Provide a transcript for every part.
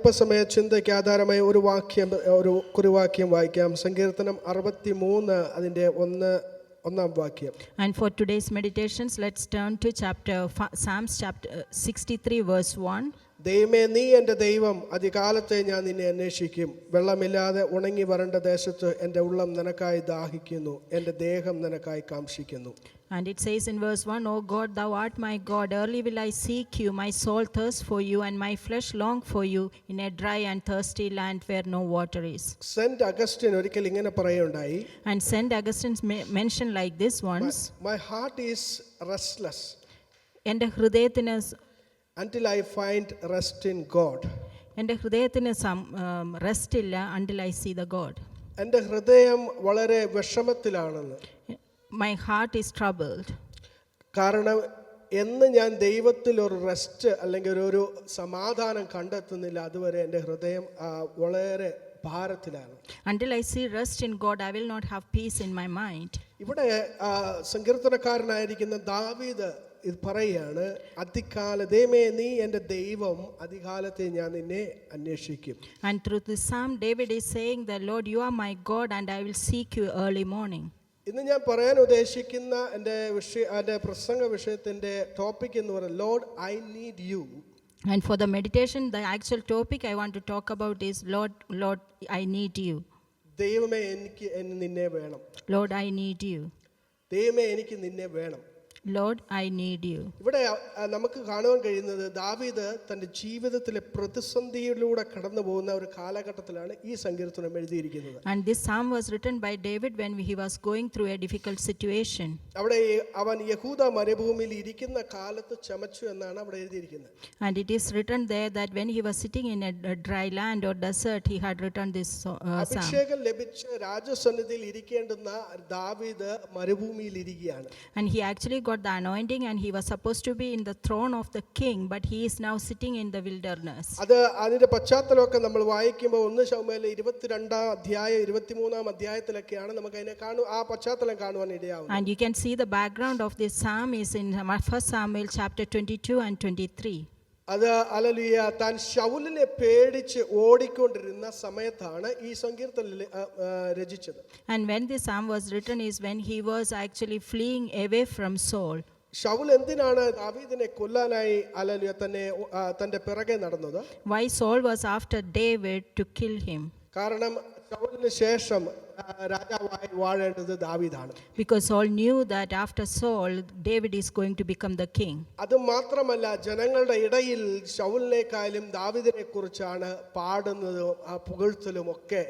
അല്പസമയ ചിന്തയ്ക്ക് ആധാരമായി ഒരു കുറിവാക്യം വായിക്കാം. സങ്കീർത്തനം 63 അതിൻ്റെ ഒന്നാം വാക്യം. And for today's meditations, let's turn to Psalms chapter 63 verse 1. ദൈവമേ, നീ എൻ്റെ ദൈവം, അതികാലത്തെ ഞാൻ നിന്നെ അന്വേഷിക്കും. വെള്ളമില്ലാതെ ഉണങ്ങി വരണ്ട ദേശത്ത് എൻ്റെ ഉള്ളം നിനക്കായി ദാഹിക്കുന്നു, എൻ്റെ ദേഹം നിനക്കായി കാംക്ഷിക്കുന്നു. And it says in verse 1, O God, thou art my God, early will I seek you, my soul thirsts for you, and my flesh long for you, in a dry and thirsty land where no water is. Saint Augustine ഒരിക്കൽ ഇങ്ങനെ പറയുകയുണ്ടായി. And Saint Augustine mentioned like this once, My heart is restless എൻ്റെ ഹൃദയത്തിന് until I find rest in God. എൻ്റെ ഹൃദയത്തിന് rest ഇല്ല until I see the God. എൻ്റെ ഹൃദയം വളരെ വിഷമത്തിലാണെന്ന്. My heart is troubled. കാരണം എന്ന് ഞാൻ ദൈവത്തിൽ ഒരു റെസ്റ്റ് അല്ലെങ്കിൽ ഒരു സമാധാനം കണ്ടെത്തുന്നില്ല, അതുവരെ എൻ്റെ ഹൃദയം വളരെ ഭാരത്തിലാണ്. Until I see rest in God, I will not have peace in my mind. ഇവിടെ സങ്കീർത്തനക്കാരനായിരിക്കുന്ന ദാവീദ് ഇത് പറയുകയാണ്, ദൈവമേ നീ എൻ്റെ ദൈവം, അതികാലത്തെ ഞാൻ നിന്നെ അന്വേഷിക്കും. And through this psalm, David is saying that Lord, you are my God, and I will seek you early morning. ഇന്ന് ഞാൻ പറയാൻ ഉദ്ദേശിക്കുന്ന എൻ്റെ പ്രസംഗ വിഷയത്തിൻ്റെ ടോപ്പിക് എന്ന് പറയുന്നത് Lord I need you. And for the meditation, the actual topic I want to talk about is Lord, I need you. ദൈവമേ എനിക്ക് നിന്നെ വേണം. Lord, I need you. ദൈവമേ എനിക്ക് നിന്നെ വേണം. Lord, I need you. ഇവിടെ നമുക്ക് കാണുവാൻ കഴിയുന്നത് ദാവീദ് തൻ്റെ ജീവിതത്തിലെ പ്രതിസന്ധിയിലൂടെ കടന്നു പോകുന്ന ഒരു കാലഘട്ടത്തിലാണ് ഈ സങ്കീർത്തനം എഴുതിയിരിക്കുന്നത്. And this psalm was written by David when he was going through a difficult situation. അവിടെ അവൻ യഹൂദ മരുഭൂമിയിൽ ഇരിക്കുന്ന കാലത്ത് ചമച്ചു എന്നാണ് അവിടെ എഴുതിയിരിക്കുന്നത്. And it is written there that when he was sitting in a dry land or desert, he had written this psalm. അഭിഷേകം ലഭിച്ച രാജസന്നിധിയിൽ ഇരിക്കേണ്ടുന്ന ദാവീദ് മരുഭൂമിയിൽ ഇരിക്കുകയാണ്. And he actually got the anointing and he was supposed to be in the throne of the king, but he is now sitting in the wilderness. അതിന്റെ പശ്ചാത്തലമൊക്കെ നമ്മൾ വായിക്കുമ്പോൾ 1 ശമൂവേൽ 22 അധ്യായം 23 അധ്യായത്തിലൊക്കെയാണ് നമുക്ക് അതിനെ ആ പശ്ചാത്തലം കാണുവാൻ ഇടയാവുന്നത്. And you can see the background of this psalm is in 1 Samuel chapter 22 and 23. അത് ഹല്ലേലൂയ, താൻ ശൗലിനെ പേടിച്ച് ഓടിക്കൊണ്ടിരുന്ന സമയത്താണ് ഈ സങ്കീർത്തനം രചിച്ചത്. And when this psalm was written is when he was actually fleeing away from Saul. Saul എന്തിനാണ് ദാവീദിനെ കൊല്ലാനായി ഹല്ലേലൂയ തന്റെ പിറകെ നടന്നത്? Why Saul was after David to kill him? കാരണം ശൗലിന് ശേഷം രാജാവായി വാഴേണ്ടത് ദാവീദാണ്. Because Saul knew that after Saul, David is going to become the king. അത് മാത്രമല്ല, ജനങ്ങളുടെ ഇടയിൽ ശൗലിനെക്കാളും ദാവീദിനെ കുറിച്ചാണ് പാടുന്നതും പുകഴ്ത്തലും ഒക്കെ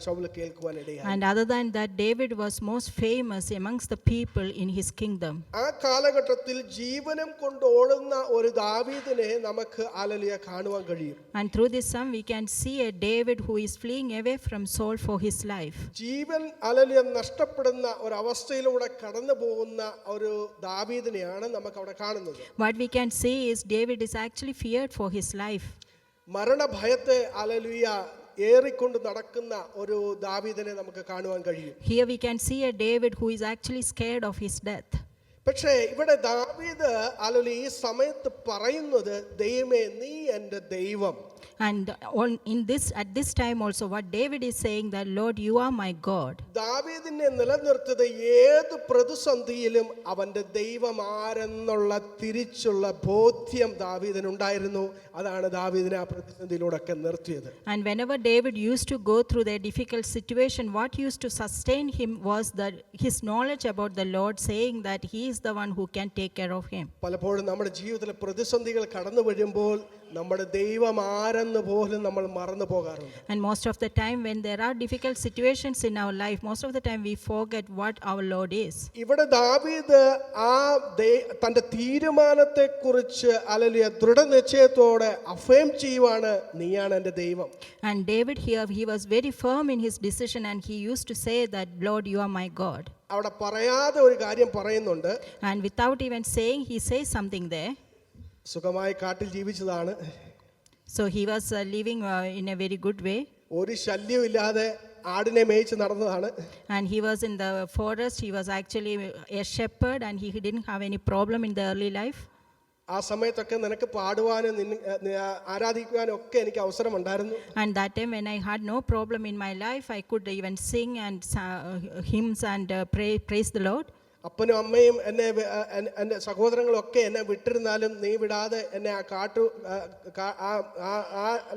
Saul കേൾക്കുവാനിടയായി. And other than that, David was most famous amongst the people in his kingdom. ആ കാലഘട്ടത്തിൽ ജീവനം കൊണ്ട് ഓടുന്ന ഒരു ദാവീദിനെ നമുക്ക് ഹല്ലേലൂയ കാണുവാൻ കഴിയും. And through this psalm we can see a David who is fleeing away from Saul for his life. Jeevan hallelujah നഷ്ടപ്പെടുന്ന ഒരു അവസ്ഥയിലൂടെ കടന്നു പോകുന്ന ഒരു ദാവീദിനെയാണ് നമുക്ക് അവിടെ കാണുന്നത്. What we can see is David is actually feared for his life. മരണഭയത്തെ ഹല്ലേലൂയ ഏറിക്കൊണ്ട് നടക്കുന്ന ഒരു ദാവീദിനെ നമുക്ക് കാണുവാൻ കഴിയും. Here we can see a David who is actually scared of his death. പക്ഷേ ഇവിടെ ദാവീദ് ഹല്ലേലൂയ ഈ സമയത്ത് പറയുന്നത്, ദൈവമേ നീ എൻ്റെ ദൈവം. And at this time also what David is saying that Lord, you are my God. ദാവീദിനെ നിലനിർത്തിയത് ഏത് പ്രതിസന്ധിയിലും അവന്റെ ദൈവം ആരെന്നുള്ള തിരിച്ചുള്ള ബോധ്യം ദാവീദിനുണ്ടായിരുന്നു. അതാണ് ദാവീദിനെ ആ പ്രതിസന്ധിയിലൂടെയൊക്കെ നിർത്തിയത്. And whenever David used to go through the difficult situation, what used to sustain him was that his knowledge about the Lord, saying that he is the one who can take care of him. പലപ്പോഴും നമ്മുടെ ജീവിതത്തിലെ പ്രതിസന്ധികൾ കടന്നു വരുമ്പോൾ നമ്മുടെ ദൈവം ആരെന്ന് പോലും നമ്മൾ മറന്നു പോകാറുണ്ട്. And most of the time when there are difficult situations in our life, most of the time we forget what our Lord is. ഇവിടെ ദാവീദ് തന്റെ തീരുമാനത്തെ കുറിച്ച് ഹല്ലേലൂയ ദൃഢനിശ്ചയത്തോടെ അഫേം ചെയ്യുവാണ്, നീയാണ് എൻ്റെ ദൈവം. And David here, he was very firm in his decision and he used to say that Lord, you are my God. അവിടെ പറയാതെ ഒരു കാര്യം പറയുന്നുണ്ട്. And without even saying, he says something there. സുഖമായി കാട്ടിൽ ജീവിച്ചതാണ്. So he was living in a very good way. ഒരു ശല്യവും ഇല്ലാതെ ആടിനെ മേയിച്ച് നടന്നതാണ്. And he was in the forest. He was actually a shepherd and he didn't have any problem in the early life. ആ സമയത്തൊക്കെ നിനക്ക് പാടുവാനും ആരാധിക്കുവാനും ഒക്കെ എനിക്ക് അവസരമുണ്ടായിരുന്നു. And that time when I had no problem in my life, I could even sing and hymns and praise the Lord. അപ്പനും അമ്മയും എന്നെ എൻ്റെ സഹോദരങ്ങളൊക്കെ എന്നെ വിട്ടിരുന്നാലും നീ വിടാതെ എന്നെ ആ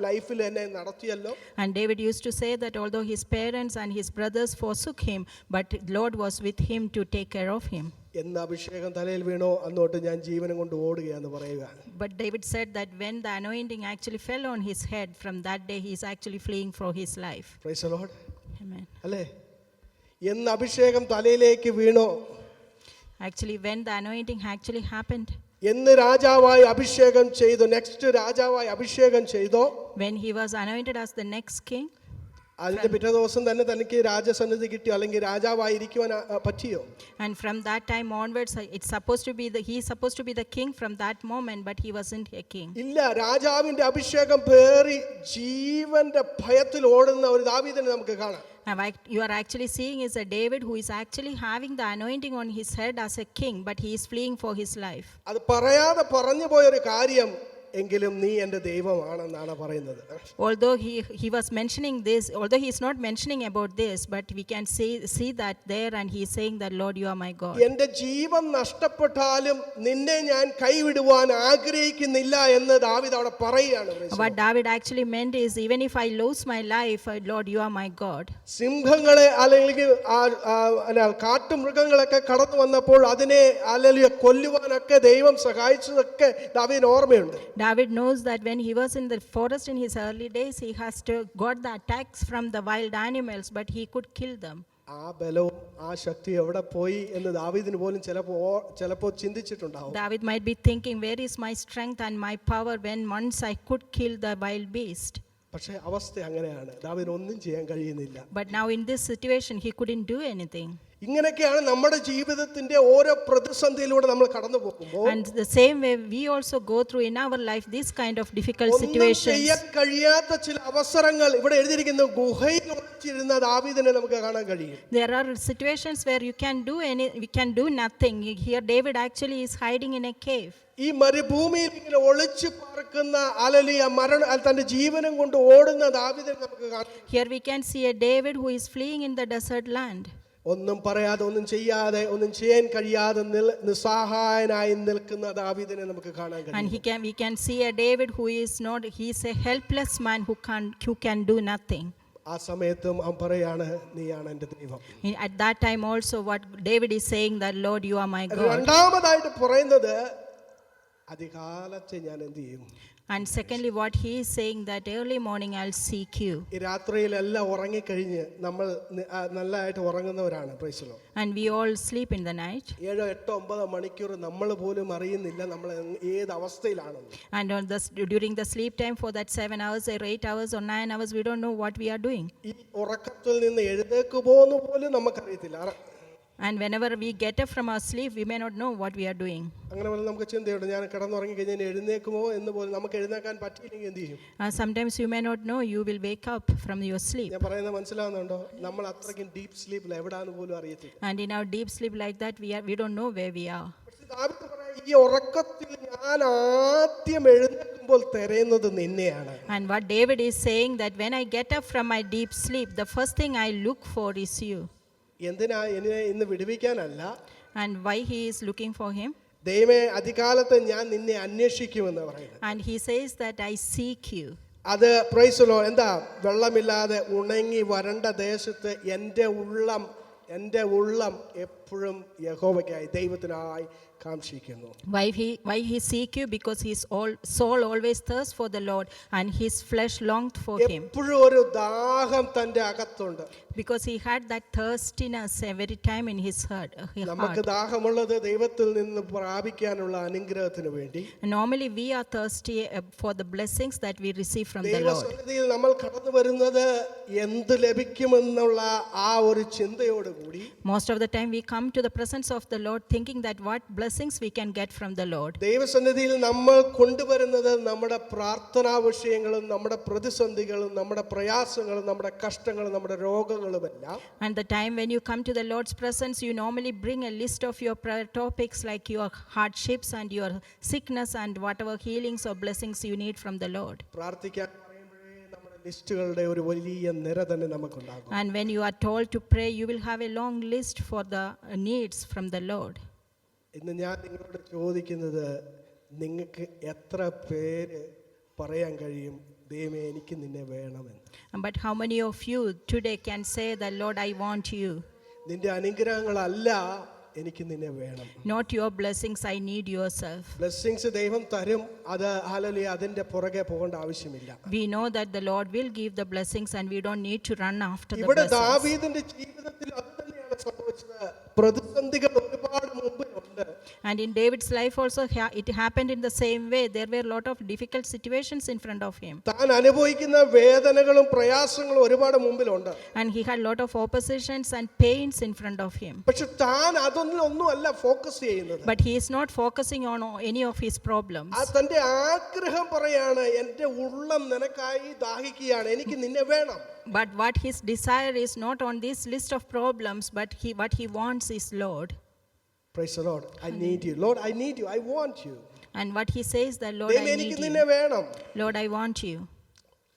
ലൈഫിൽ എന്നെ നടത്തിയല്ലോ. And David used to say that although his parents and his brothers forsook him, but Lord was with him to take care of him. എന്ന് അഭിഷേകം തലയിൽ വീണോ അന്നോട്ട് ഞാൻ ജീവനം കൊണ്ട് ഓടുകയെന്ന് പറയുക. But David said that when the anointing actually fell on his head, from that day he is actually fleeing for his life. Praise the Lord. Amen. അല്ലേ? എന്ന് അഭിഷേകം തലയിലേക്ക് വീണോ, Actually, when the anointing actually happened, എന്ന് രാജാവായി അഭിഷേകം ചെയ്തു, next രാജാവായി അഭിഷേകം ചെയ്തോ, when he was anointed as the next king, അതിന്റെ പിറ്റേ ദിവസം തന്നെ തനിക്ക് രാജസന്നിധി കിട്ടിയോ, അല്ലെങ്കിൽ രാജാവായിരിക്കുവാൻ പറ്റിയോ? and from that time onwards, it's supposed to be he's supposed to be the king from that moment, but he wasn't a king. ഇല്ല, രാജാവിന്റെ അഭിഷേകം പേറി ജീവന്റെ ഭയത്തിൽ ഓടുന്ന ഒരു ദാവീദിനെ നമുക്ക് കാണാം. Now, you are actually seeing is a David who is actually having the anointing on his head as a king, but he is fleeing for his life. അത് പറയാതെ പറഞ്ഞു പോയൊരു കാര്യം, എങ്കിലും നീ എൻ്റെ ദൈവമാണെന്നാണ് പറയുന്നത്. Although he was mentioning this, although he is not mentioning about this, but we can see that there, and he is saying that Lord, you are my God. എൻ്റെ ജീവൻ നഷ്ടപ്പെട്ടാലും നിന്നെ ഞാൻ കൈവിടുവാൻ ആഗ്രഹിക്കുന്നില്ല എന്ന് ദാവീദ് അവിടെ പറയുകയാണ്. What David actually meant is, even if I lose my life, Lord, you are my God. സിംഹങ്ങളെ അല്ലെങ്കിൽ കാട്ടുമൃഗങ്ങളൊക്കെ കടന്നു വന്നപ്പോൾ അതിനെ അല്ലെങ്കിൽ കൊല്ലുവാനൊക്കെ ദൈവം സഹായിച്ചതൊക്കെ ദാവീദിന് ഓർമ്മയുണ്ട്. David knows that when he was in the forest in his early days, he has got the attacks from the wild animals, but he could kill them. ആ ബലവും ആ ശക്തി എവിടെ പോയി എന്ന് ദാവീദിന് പോലും ചിലപ്പോൾ ചിന്തിച്ചിട്ടുണ്ടാവും. David might be thinking, where is my strength and my power when once I could kill the wild beast? പക്ഷേ അവസ്ഥ അങ്ങനെയാണ്, ദാവീദിന് ഒന്നും ചെയ്യാൻ കഴിയുന്നില്ല. But now in this situation, he couldn't do anything. ഇങ്ങനെയൊക്കെയാണ് നമ്മുടെ ജീവിതത്തിന്റെ ഓരോ പ്രതിസന്ധിയിലൂടെ നമ്മൾ കടന്നു പോകുമ്പോൾ, And the same way we also go through in our life this kind of difficult situations. ചെയ്യാൻ കഴിയാത്ത ചില അവസരങ്ങൾ ഇവിടെ എഴുതിയിരിക്കുന്ന ഗുഹയിൽ ഒളിച്ചിരുന്ന ദാവീദിനെ നമുക്ക് കാണാൻ കഴിയും. There are situations where we can do nothing. Here David actually is hiding in a cave. ഈ മരുഭൂമിയിൽ ഇങ്ങനെ ഒളിച്ചു പാർക്കുന്ന തന്റെ ജീവനം കൊണ്ട് ഓടുന്ന ദാവീദിനെ നമുക്ക് കാണാം. Here we can see a David who is fleeing in the desert land. ഒന്നും പറയാതെ, ഒന്നും ചെയ്യാതെ, ഒന്നും ചെയ്യാൻ കഴിയാതെ നിസ്സഹായനായി നിൽക്കുന്ന ദാവീദിനെ നമുക്ക് കാണാൻ കഴിയും. And we can see a David who is a helpless man who can do nothing. ആ സമയത്തും അവൻ പറയാണ്, നീയാണ് എൻ്റെ ദൈവം. At that time also, what David is saying, that Lord, you are my God. രണ്ടാമതായിട്ട് പറയുന്നത്, അധികാലത്തെ ഞാൻ എന്ത് ചെയ്യും? And secondly, what he is saying, that early morning I'll seek you. ഈ രാത്രിയിലെല്ലാം ഉറങ്ങിക്കഴിഞ്ഞ് നമ്മൾ നല്ലതായിട്ട് ഉറങ്ങുന്നവരാണ്. Praise the Lord. And we all sleep in the night. 7, 8, 9 മണിക്കൂർ നമ്മൾ പോലും അറിയുന്നില്ല നമ്മൾ ഏത് അവസ്ഥയിലാണെന്ന്. And during the sleep time, for that 7 hours or 8 hours or 9 hours, we don't know what we are doing. ഈ ഉറക്കത്തിൽ നിന്ന് എഴുന്നേൽക്കുമോന്ന് പോലും നമുക്കറിയത്തില്ല. And whenever we get up from our sleep, we may not know what we are doing. അങ്ങനെ പോലും നമുക്ക് ചിന്തയുണ്ട്, ഞാൻ കിടന്നുറങ്ങി കഴിഞ്ഞാൽ എഴുന്നേൽക്കുമോ എന്ന് പോലും. നമുക്ക് എഴുന്നേൽക്കാൻ പറ്റിയില്ലെങ്കിൽ എന്ത് ചെയ്യും? Sometimes you may not know you will wake up from your sleep. ഞാൻ പറയുന്നത് മനസ്സിലാവുന്നുണ്ടോ? നമ്മൾ അത്രയ്ക്കും ഡീപ് സ്ലീപ്പിൽ എവിടാന്ന് പോലും അറിയത്തില്ല. And in our deep sleep like that, we don't know where we are. ഈ ഉറക്കത്തിൽ ഞാൻ ആദ്യം എഴുന്നേൽക്കുമ്പോൾ തിരയുന്നത് നിന്നെയാണ്. And what David is saying, that when I get up from my deep sleep, the first thing I look for is you. എന്തിനാ എന്നെ ഇന്ന് വിടുവിക്കാനല്ല. And why he is looking for him? ദൈവമേ, അധികാലത്ത് ഞാൻ നിന്നെ അന്വേഷിക്കുമെന്ന് പറയുന്നത്. And he says that I seek you. അത് price the Lord. എന്താ? വെള്ളമില്ലാതെ ഉണങ്ങി വരണ്ട ദേശത്ത് എൻ്റെ ഉള്ളം എപ്പോഴും യഹോവയ്ക്കായി, ദൈവത്തിനായി കാംക്ഷിക്കുന്നു. Why he seek you? Because his soul always thirsts for the Lord, and his flesh longed for him. എപ്പോഴും ഒരു ദാഹം തന്റെ അകത്തുണ്ട്. Because he had that thirstiness every time in his heart. നമുക്ക് ദാഹമുള്ളത് ദൈവത്തിൽ നിന്ന് പ്രാപിക്കാനുള്ള അനുഗ്രഹത്തിന് വേണ്ടി. Normally we are thirsty for the blessings that we receive from the Lord. ദൈവസന്നിധിയിൽ നമ്മൾ കടന്നു വരുന്നത് എന്ത് ലഭിക്കുമെന്നുള്ള ആ ഒരു ചിന്തയോടുകൂടി. Most of the time we come to the presence of the Lord thinking that what blessings we can get from the Lord. ദൈവസന്നിധിയിൽ നമ്മൾ കൊണ്ടുവരുന്നത് നമ്മുടെ പ്രാർത്ഥനാ വിഷയങ്ങളും നമ്മുടെ പ്രതിസന്ധികളും നമ്മുടെ പ്രയാസങ്ങളും നമ്മുടെ കഷ്ടങ്ങളും നമ്മുടെ രോഗങ്ങളും ഭാഗങ്ങളുമെല്ലാം And the time when you come to the Lord's presence, you normally bring a list of your prayer topics like your hardships and your sickness and whatever healings or blessings you need from the Lord. പ്രാർത്ഥിക്കാൻ പറയുമ്പോഴേ നമ്മുടെ ലിസ്റ്റുകളുടെ ഒരു വലിയ നിര തന്നെ നമുക്കുണ്ടാകും. And when you are told to pray, you will have a long list for the needs from the Lord. ഇന്ന് ഞാൻ നിങ്ങളോട് ചോദിക്കുന്നത്, നിങ്ങൾക്ക് എത്ര പേര് പറയാൻ കഴിയും ദൈവമേ എനിക്ക് നിന്നെ വേണമെന്ന്? But how many of you today can say that, Lord, I want you? നിന്റെ അനുഗ്രഹങ്ങളല്ല എനിക്ക് നിന്നെ വേണം. Not your blessings, I need yourself. Blessings ദൈവം തരും, അത് ഹല്ലേലൂയ, അതിന്റെ പുറകെ പോകേണ്ട ആവശ്യമില്ല. We know that the Lord will give the blessings and we don't need to run after the ഇവിടെ blessings. ദാവീദിന്റെ ജീവിതത്തിൽ അത് തന്നെയാണ് സംഭവിച്ചത്. പ്രതിസന്ധികൾ ഒരുപാട് മുമ്പിലുണ്ട്. And in David's life also it happened in the same way. There were a lot of difficult situations in front of him. താൻ അനുഭവിക്കുന്ന വേദനകളും പ്രയാസങ്ങളും ഒരുപാട് മുമ്പിലുണ്ട്. And he had a lot of oppositions and pains in front of him. പക്ഷെ താൻ അതൊന്നും അല്ല ഫോക്കസ് ചെയ്യുന്നത്. But he is not focusing on any of his problems. തന്റെ ആഗ്രഹം പറയാണ്, എന്റെ ഉള്ളം നിനക്കായി ദാഹിക്കുകയാണ്, എനിക്ക് നിന്നെ വേണം. But what his desire is not on this list of problems, but what he wants is, Lord. Praise the Lord. I need you. Lord, I need you. I want you. And what he says that, Lord, I എനിക്ക് need നിന്നെ you. വേണം. Lord, I want you.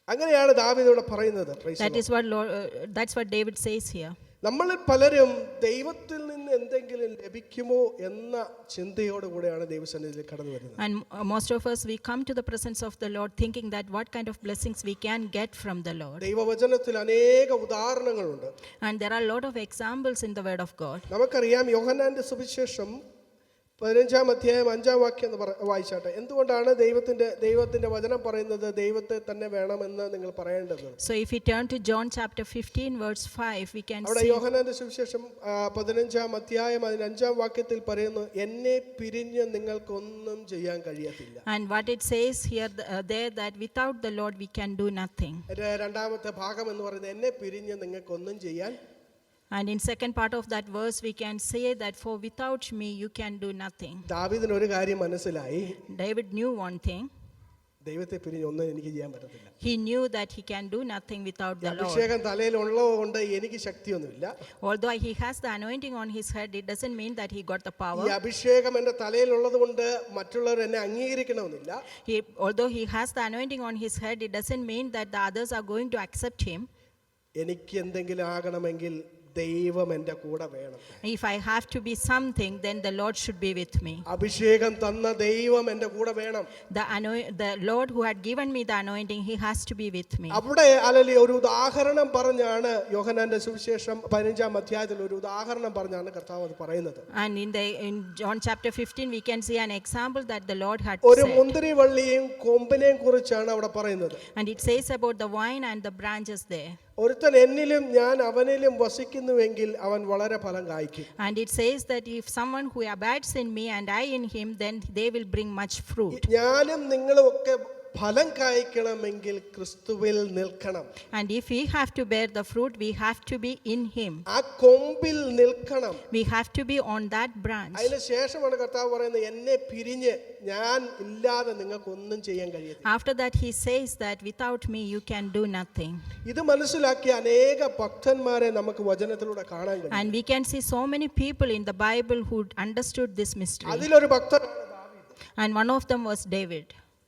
അങ്ങനെയാണ് ദാവീദ് ഇവിടെ പറയുന്നത്. Praise the That Lord. is what that's what David says here. നമ്മളിൽ പലരും ദൈവത്തിൽ നിന്ന് എന്തെങ്കിലും ലഭിക്കുമോ എന്ന ചിന്തയോടുകൂടെയാണ് ദൈവസന്നിധിയിൽ കടന്നു വരുന്നത്. And most of us, we come to the presence of the Lord thinking that what kind of blessings we can get from the Lord. ദൈവവചനത്തിൽ അനേക ഉദാഹരണങ്ങളുണ്ട്. And there are a lot of examples in the word of God. നമുക്കറിയാം യോഹന്നാന്റെ സുവിശേഷം 15-ാം അധ്യായം 5-ാം വാക്യം വായിച്ചാട്ടെ. എന്തുകൊണ്ടാണ് ദൈവത്തിന്റെ വചനം പറയുന്നത് ദൈവത്തെ തന്നെ വേണമെന്ന് നിങ്ങൾ പറയേണ്ടത്? So if we turn to John chapter 15 verse 5, we can അവിടെ see യോഹന്നാന്റെ സുവിശേഷം 15-ാം അധ്യായം 5-ാം വാക്യത്തിൽ പറയുന്നു, എന്നെ പിരിഞ്ഞ് നിങ്ങൾക്കൊന്നും ചെയ്യാൻ കഴിയത്തില്ല. and what it says here there that without the Lord we can do nothing. രണ്ടാമത്തെ ഭാഗം എന്ന് പറയുന്നത് എന്നെ പിരിഞ്ഞ് നിങ്ങൾക്കൊന്നും ചെയ്യാൻ. And in second part of that verse we can say that for without me you can do nothing. ദാവീദിന് ഒരു കാര്യം മനസ്സിലായി, David knew one thing. ദൈവത്തെ പിരിഞ്ഞ് ഒന്നും എനിക്ക് ചെയ്യാൻ പറ്റത്തില്ല. He knew that he can do nothing without the Lord. അഭിഷേകം തലയിൽ ഉള്ളതുകൊണ്ട് എനിക്ക് ശക്തിയൊന്നുമില്ല. Although he has the anointing on his head, it doesn't mean that he got the power. ഈ അഭിഷേകം എൻ്റെ തലയിൽ ഉള്ളതുകൊണ്ട് മറ്റുള്ളവർ എന്നെ അംഗീകരിക്കണമെന്നില്ല. Although he has the anointing on his head, it doesn't mean that the others are going to accept him. എനിക്ക് എന്തെങ്കിലും ആകണമെങ്കിൽ ദൈവം എൻ്റെ കൂടെ വേണം. If I have to be something, then the Lord should be with me. അഭിഷേകം തന്ന ദൈവം എൻ്റെ കൂടെ വേണം. The Lord who had given me the anointing, he has to be with me. അവിടെ അല്ലല്ലേ ഒരു ഉദാഹരണം പറഞ്ഞാണ് യോഹന്നാന്റെ സുവിശേഷം 15-ാം അധ്യായത്തിൽ ഒരു ഉദാഹരണം പറഞ്ഞാണ് കർത്താവ് അത് പറയുന്നത്. And in John chapter 15 we can see an example that the Lord had ഒരു said. മുന്തിരിവള്ളിയും കൊമ്പിനെയും കുറിച്ചാണ് അവിടെ പറയുന്നത്. And it says about the vine and the branches there. ഒരുത്തൻ എന്നിലും ഞാൻ അവനിലും വസിക്കുന്നുവെങ്കിൽ അവൻ വളരെ ഫലം കായ്ക്കും. And it says that if someone who abides in me and I in him, then they will bring much fruit. ഞാനും നിങ്ങളും ഒക്കെ ഫലം കായ്ക്കണമെങ്കിൽ ക്രിസ്തുവിൽ നിൽക്കണം. And if we have to bear the fruit, we have to be in him. ആ കൊമ്പിൽ നിൽക്കണം. We have to be on that branch. അതിന് ശേഷമാണ് കർത്താവ് പറയുന്നത്, എന്നെ പിരിഞ്ഞ് ഞാൻ ഇല്ലാതെ നിങ്ങൾക്ക് ഒന്നും ചെയ്യാൻ കഴിയത്തില്ല. After that he says that without me you can do nothing. ഇത് മനസ്സിലാക്കിയ അനേക ഭക്തന്മാരെ നമുക്ക് വചനത്തിലൂടെ കാണാൻ കഴിയും. And we can see so many people in the Bible who understood this mystery. അതിലൊരു ഭക്തനാണ് ദാവീദ്. And one of them was David.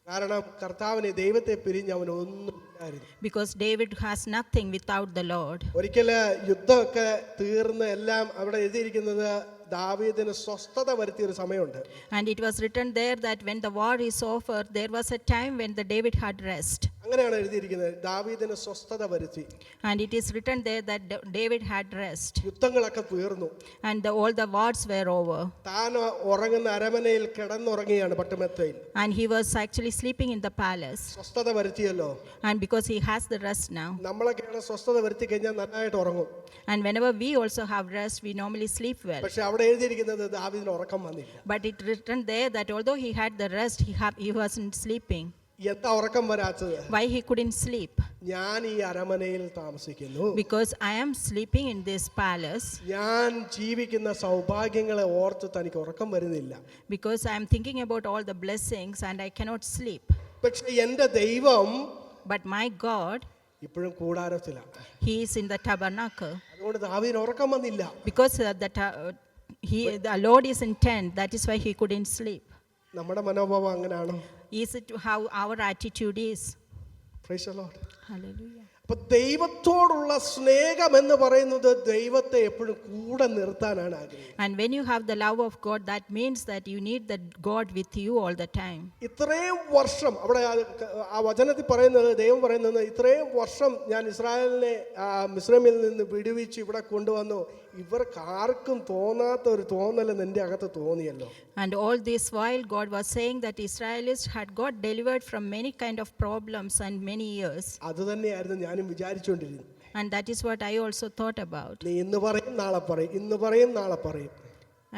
കാരണം കർത്താവിനെ ദൈവത്തെ പിരിഞ്ഞ് അവൻ ഒന്നുമില്ലായിരുന്നു. Because David has nothing without the Lord. ഒരിക്കല് യുദ്ധമൊക്കെ തീർന്ന് എല്ലാം അവിടെ എഴുതിയിരിക്കുന്നത് ദാവീദിന് സ്വസ്ഥത വരുത്തിയ ഒരു സമയമുണ്ട്. And it was written there that when the war is over, there was a time when the David had rest. അങ്ങനെയാണ് എഴുതിയിരിക്കുന്നത്, ദാവീദിന് സ്വസ്ഥത വരുത്തി. And it is written there that David had rest. യുദ്ധങ്ങളൊക്കെ തീർന്നു. And all the wars were over. താൻ ഉറങ്ങുന്ന അരമനയിൽ കിടന്നുറങ്ങിയാണ് പട്ടുമെത്തയിൽ. And he was actually sleeping in the palace. സ്വസ്ഥത വരുത്തിയല്ലോ. And because he has the rest now. നമ്മളൊക്കെയാണ് സ്വസ്ഥത വരുത്തി കഴിഞ്ഞാൽ നന്നായിട്ട് ഉറങ്ങും. And whenever we also have rest, we normally sleep well. പക്ഷെ അവിടെ എഴുതിയിരിക്കുന്നത് ദാവീദിന് ഉറക്കം വന്നില്ല. But it written there that although he had the rest, he wasn't sleeping. എന്താ ഉറക്കം വരാത്തത്? Why he couldn't sleep? ഞാൻ ഈ അരമനയിൽ താമസിക്കുന്നു. Because I am sleeping in this palace. ഞാൻ ജീവിക്കുന്ന സൗഭാഗ്യങ്ങളെ ഓർത്ത് തനിക്ക് ഉറക്കം വരുന്നില്ല. Because I am thinking about all the blessings and I cannot sleep. പക്ഷെ എൻ്റെ ദൈവം But my God ഇപ്പോഴും കൂടാരത്തിലാണ്. He is in the tabernacle. അതുകൊണ്ട് ദാവീദിന് ഉറക്കം വന്നില്ല. Because the Lord is in tent, that is why he couldn't sleep. നമ്മുടെ മനോഭാവം അങ്ങനെയാണോ? Is it how our attitude is? Praise the Lord. Hallelujah. അപ്പൊ ദൈവത്തോടുള്ള സ്നേഹം എന്ന് പറയുന്നത് ദൈവത്തെ എപ്പോഴും കൂടെ നിർത്താനാണ് ആഗ്രഹിക്കുന്നത്. And when you have the love of God, that means that you need that God with you all the time. ഇത്രയും വർഷം അവിടെ ആ വചനത്തിൽ പറയുന്നത്, ദൈവം പറയുന്നത്, ഇത്രയും വർഷം ഞാൻ ഇസ്രായേലിനെ മിസ്രൈമിൽ നിന്ന് വിടുവിച്ച് ഇവിടെ കൊണ്ടുവന്നു, ഇവർക്ക് ആർക്കും തോന്നാത്ത ഒരു തോന്നൽ നിന്റെ അകത്ത് തോന്നിയല്ലോ. And all this while God was saying that Israelites had got delivered from many kind of problems and many years. അത് തന്നെയായിരുന്നു ഞാനും വിചാരിച്ചുകൊണ്ടിരുന്നത്. And that is what I also thought about. നീ ഇന്ന് പറയും നാളെ പറയും, ഇന്ന് പറയും നാളെ പറയും,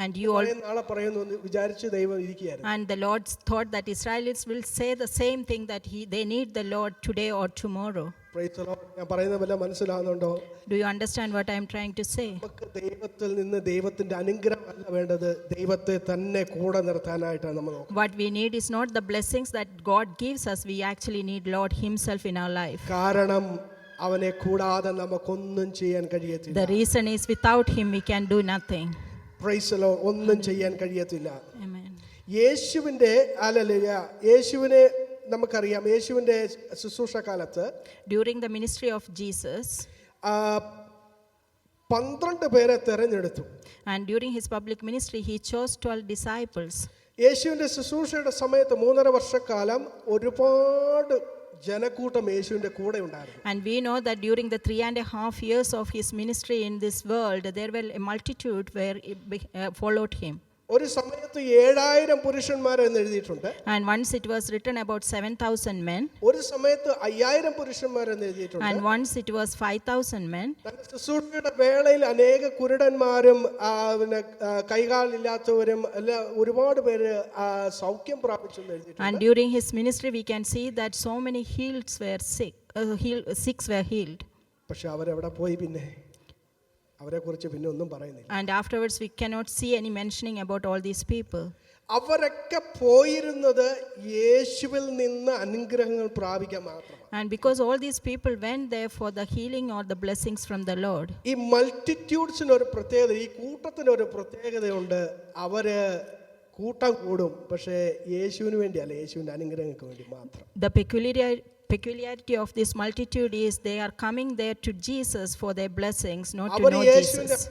And you all, നാളെ പറയുന്നു വിചാരിച്ച് ദൈവം ഇരിക്കുകയായിരുന്നു. and the Lord thought that Israelites will say the same thing, that they need the Lord today or tomorrow. Praise the Lord. ഞാൻ പറയുന്നത് വല്ല മനസ്സിലാവുന്നുണ്ടോ? Do you understand what I am trying to say? നമുക്ക് ദൈവത്തിൽ നിന്ന് ദൈവത്തിന്റെ അനുഗ്രഹം അല്ല വേണ്ടത്, ദൈവത്തെ തന്നെ കൂടെ നിർത്താനായിട്ടാണ് നമ്മൾ നോക്കുന്നത്. What we need is not the blessings that God gives us, we actually need Lord himself in our life. കാരണം അവനെ കൂടാതെ നമുക്കൊന്നും ചെയ്യാൻ കഴിയത്തില്ല. The reason is without him we can do nothing. Price the Lord. ഒന്നും ചെയ്യാൻ കഴിയത്തില്ല. Amen. യേശുവിന്റെ യേശുവിനെ നമുക്കറിയാം. യേശുവിന്റെ ശുശ്രൂഷ കാലത്ത് During the ministry of Jesus, 12 പേരെ തെരഞ്ഞെടുത്തു. and during his public ministry he chose 12 disciples. യേശുവിന്റെ ശുശ്രൂഷയുടെ സമയത്ത് 3.5 വർഷക്കാലം ഒരുപാട് ജനക്കൂട്ടം യേശുവിന്റെ കൂടെ ഉണ്ടായിരുന്നു. And we know that during the 3.5 years of his ministry in this world, there were a multitude where followed him. ഒരു സമയത്ത് 7,000 പുരുഷന്മാരെന്ന് എഴുതിയിട്ടുണ്ട്. And once it was written about 7,000 men. ഒരു സമയത്ത് 5,000 പുരുഷന്മാരെന്ന് എഴുതിയിട്ടുണ്ട്. And once it was 5,000 men. തന്റെ ശുശ്രൂഷയുടെ വേളയിൽ അനേക കുരുടന്മാരും പിന്നെ കൈകാലില്ലാത്തവരും എല്ലാം ഒരുപാട് പേര് സൗഖ്യം പ്രാപിച്ചു എന്ന് എഴുതിയിട്ടുണ്ട്. And during his ministry we can see that so many sick were healed. പക്ഷെ അവരെവിടെ പോയി? പിന്നെ അവരെ കുറിച്ച് പിന്നെ ഒന്നും പറയുന്നില്ല. And afterwards we cannot see any mentioning about all these people. അവരൊക്കെ പോയിരുന്നത് യേശുവിൽ നിന്ന് അനുഗ്രഹങ്ങൾ പ്രാപിക്കാൻ മാത്രമാണ്. And because all these people went there for the healing or the blessings from the Lord. ഈ മൾട്ടിറ്റ്യൂഡ്സിന് ഒരു പ്രത്യേകത, ഈ കൂട്ടത്തിന് ഒരു പ്രത്യേകതയുണ്ട്. അവര് കൂട്ടം കൂടും, പക്ഷേ യേശുവിന് വേണ്ടിയല്ല, യേശുവിന്റെ അനുഗ്രഹങ്ങൾക്ക് വേണ്ടി മാത്രം. The peculiarity of this multitude is they are coming there to Jesus for their blessings, not to know Jesus.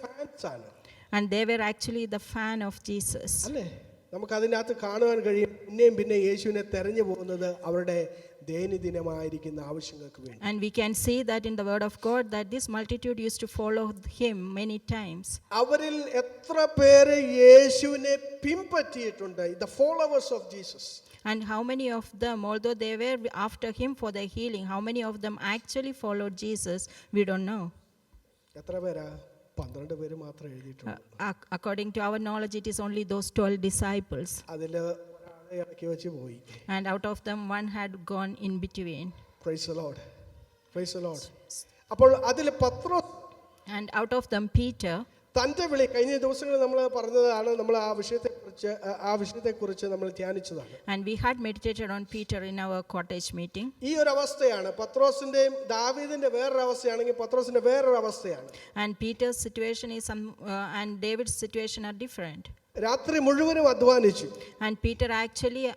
And they were actually the fan of Jesus. അല്ലേ? നമുക്ക് അതിനകത്ത് കാണുവാൻ കഴിയും പിന്നെയും പിന്നെ യേശുവിനെ തെരഞ്ഞു പോകുന്നത് അവരുടെ ദൈനംദിനമായിരിക്കുന്ന ആവശ്യങ്ങൾക്ക് വേണ്ടി. And we can see that in the word of God that this multitude used to follow him many times. അവരിൽ എത്ര പേര് യേശുവിനെ പിൻപറ്റിയിട്ടുണ്ട്? The followers of Jesus. And how many of them, although they were after him for their healing, how many of them actually followed Jesus? We don't know. എത്ര പേരാ? 12 പേര് മാത്രമേ എഴുതിയിട്ടുള്ളൂ. According to our knowledge, it is only those 12 disciples. അതില് ഒരാളെ ഇടയ്ക്ക് വെച്ച് പോയി. And out of them, one had gone in between. Praise the Lord. Praise the Lord. അപ്പോൾ അതിൽ പത്രോസ്, and out of them Peter, തന്റെ വിളി. കഴിഞ്ഞ ദിവസങ്ങളിൽ നമ്മൾ പറഞ്ഞതാണ്, നമ്മൾ ആ വിഷയത്തെക്കുറിച്ച് നമ്മൾ ധ്യാനിച്ചതാണ്. And we had meditated on Peter in our cottage meeting. ഈ ഒരു അവസ്ഥയാണ് പത്രോസിന്റെയും ദാവീദിന്റെ വേറൊരു അവസ്ഥയാണെങ്കിൽ പത്രോസിന്റെ വേറൊരു അവസ്ഥയാണ്. And Peter's situation is and David's situation are different. രാത്രി മുഴുവനും അധ്വാനിച്ചു. And Peter actually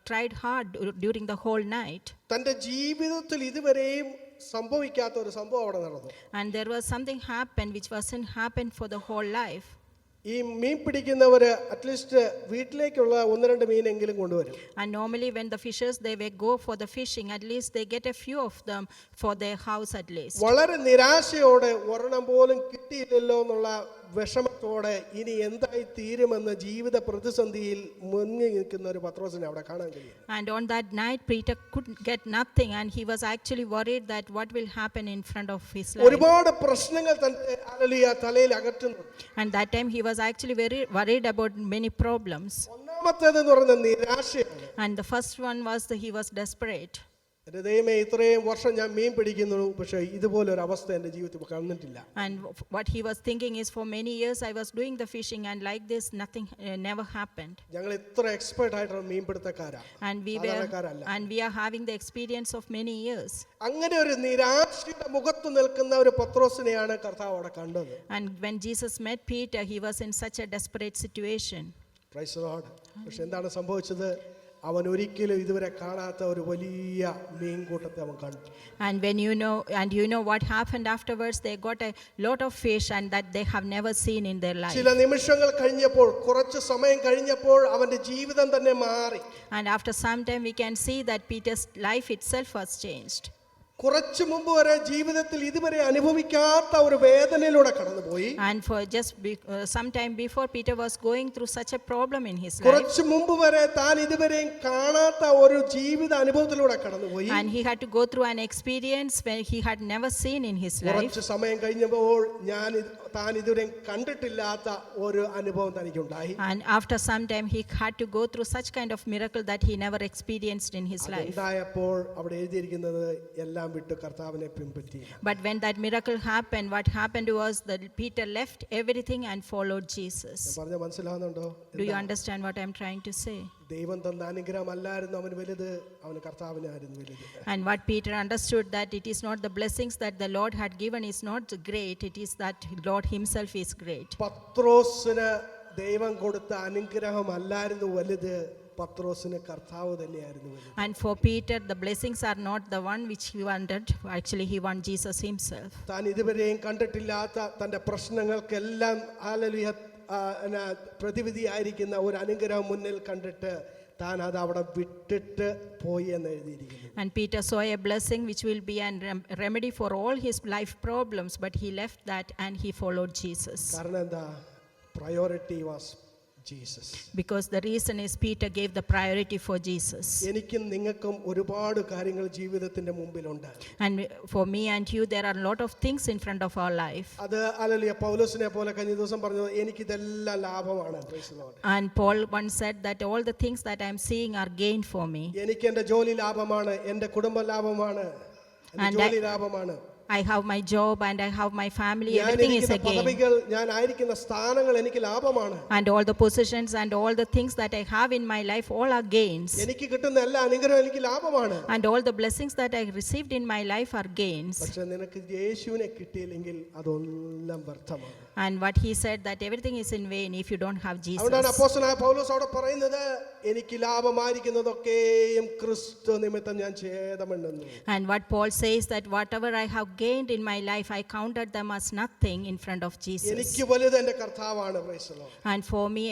tried hard during the whole night. തന്റെ ജീവിതത്തിൽ ഇതുവരെയും സംഭവിക്കാത്ത ഒരു സംഭവം അവിടെ നടന്നു. And there was something happened which wasn't happened for the whole life. ഈ മീൻ പിടിക്കുന്നവര് അറ്റ്ലീസ്റ്റ് വീട്ടിലേക്കുള്ള 1-2 മീനെങ്കിലും കൊണ്ടുവരും. And normally when the fishers they will go for the fishing, at least they get a few of them for their house at least. വളരെ നിരാശയോടെ ഒരെണ്ണം പോലും കിട്ടിയില്ലല്ലോ എന്നുള്ള വിഷമത്തോടെ ഇനി എന്തായി തീരുമെന്ന് ജീവിത പ്രതിസന്ധിയിൽ മുങ്ങി നിൽക്കുന്ന ഒരു പത്രോസിനെ അവിടെ കാണാൻ കഴിയും. And on that night Peter could get nothing, and he was actually worried that what will happen in front of his life. ഒരുപാട് പ്രശ്നങ്ങൾ തന്റെ തലയിൽ അകറ്റുന്നു. And that time he was actually very worried about many problems. ഒന്നാമത്തേത് എന്ന് പറയുന്നത് നിരാശയാണ്. And the first one was that he was desperate. എൻ്റെ ദൈവമേ, ഇത്രയും വർഷം ഞാൻ മീൻ പിടിക്കുന്നു, പക്ഷേ ഇതുപോലൊരു അവസ്ഥ എൻ്റെ ജീവിതത്തിൽ കണ്ടിട്ടില്ല. And what he was thinking is, for many years I was doing the fishing and like this nothing never happened. ഞങ്ങൾ ഇത്ര എക്സ്പേർട്ട് ആയിട്ടുള്ള മീൻപിടുത്തക്കാരാ, And we are having the experience of many years. അങ്ങനെ ഒരു നിരാശയുടെ മുഖത്ത് നിൽക്കുന്ന ഒരു പത്രോസിനെയാണ് കർത്താവ് അവിടെ കണ്ടത്. And when Jesus met Peter, he was in such a desperate situation. Price the Lord. പക്ഷെ എന്താണ് സംഭവിച്ചത്? അവൻ ഒരിക്കലും ഇതുവരെ കാണാത്ത ഒരു വലിയ മീൻകൂട്ടത്തെ അവൻ കണ്ടു. And when you know what happened afterwards, they got a lot of fish and that they have never seen in their life. ചില നിമിഷങ്ങൾ കഴിഞ്ഞപ്പോൾ, കുറച്ച് സമയം കഴിഞ്ഞപ്പോൾ അവന്റെ ജീവിതം തന്നെ മാറി. And after some time we can see that Peter's life itself was changed. കുറച്ചു മുമ്പ് വരെ ജീവിതത്തിൽ ഇതുവരെ അനുഭവിക്കാത്ത ഒരു വേദനയിലൂടെ കടന്നുപോയി. And for some time before, Peter was going through such a problem in his life. കുറച്ചു മുമ്പ് വരെ താൻ ഇതുവരെയും കാണാത്ത ഒരു ജീവിത അനുഭവത്തിലൂടെ കടന്നുപോയി. And he had to go through an experience where he had never seen in his life. കുറച്ചു സമയം കഴിഞ്ഞപ്പോൾ താൻ ഇതുവരെയും കണ്ടിട്ടില്ലാത്ത ഒരു അനുഭവം തനിക്കുണ്ടായി. And after some time he had to go through such kind of miracle that he never experienced in his life. ഉണ്ടായപ്പോൾ അവിടെ എഴുതിയിരിക്കുന്നത് എല്ലാം വിട്ട് കർത്താവിനെ പിൻപറ്റി. But when that miracle happened, what happened was that Peter left everything and followed Jesus. പറഞ്ഞ മനസ്സിലാവുന്നുണ്ടോ? Do you understand what I'm trying to say? ദൈവം തന്ന അനുഗ്രഹം അല്ലായിരുന്നു അവന് വലുത്, അവന് കർത്താവിനായിരുന്നു വലുത്. And what Peter understood, that it is not the blessings that the Lord had given is not great, it is that Lord himself is great. പത്രോസിന് ദൈവം കൊടുത്ത അനുഗ്രഹം അല്ലായിരുന്നു വലുത്, പത്രോസിന് കർത്താവ് തന്നെയായിരുന്നു വലുത്. And for Peter, the blessings are not the one which he wanted, actually he wanted Jesus himself. താൻ ഇതുവരെയും കണ്ടിട്ടില്ലാത്ത തൻ്റെ പ്രശ്നങ്ങൾക്കെല്ലാം ഹല്ലേലൂയ പ്രതിവിധിയായിരിക്കുന്ന ഒരു അനുഗ്രഹം മുന്നിൽ കണ്ടിട്ട് താൻ അത് അവിടെ വിട്ടിട്ട് പോയി എന്ന് എഴുതിയിരിക്കുന്നു. And Peter saw a blessing which will be a remedy for all his life problems, but he left that and he followed Jesus. കാരണം എന്താ? Priority was Jesus. Because the reason is Peter gave the priority for Jesus. എനിക്കും നിങ്ങൾക്കും ഒരുപാട് കാര്യങ്ങൾ ജീവിതത്തിന്റെ മുമ്പിലുണ്ട്. And for me and you, there are a lot of things in front of our life. അത് hallelujah പൗലോസിനെ പോലെ കഴിഞ്ഞ ദിവസം പറഞ്ഞു, എനിക്കിതെല്ലാം ലാഭമാണ്. Price the Lord. And Paul once said that all the things that I am seeing are gain for me. എനിക്ക് എൻ്റെ ജോലി ലാഭമാണ്, എൻ്റെ കുടുംബം ലാഭമാണ്, എൻ്റെ ജോലി ലാഭമാണ്. I have my job and I have my family, everything is a gain. ഞാൻ ആയിരിക്കുന്ന സ്ഥാനങ്ങൾ എനിക്ക് ലാഭമാണ്. And all the positions and all the things that I have in my life, all are gains. എനിക്ക് കിട്ടുന്ന എല്ലാ അനുഗ്രഹവും എനിക്ക് ലാഭമാണ്. And all the blessings that I received in my life are gains. പക്ഷേ നിനക്ക് യേശുവിനെ കിട്ടിയില്ലെങ്കിൽ അതൊല്ലാം വ്യർത്ഥമാണ്. And what he said, that everything is in vain if you don't have Jesus. അതുകൊണ്ടാണ് അപ്പോസ്തലനായ പൗലോസ് അവിടെ പറയുന്നത്, എനിക്ക് ലാഭമായിരിക്കുന്നതൊക്കെയും ക്രിസ്തു നിമിത്തം ഞാൻ ഛേദമെണ്ണുന്നു. And what Paul says, that whatever I have gained in my life, I counted them as nothing in front of Jesus. എനിക്ക് വലുത് എൻ്റെ കർത്താവാണ്. Price the Lord. And for me,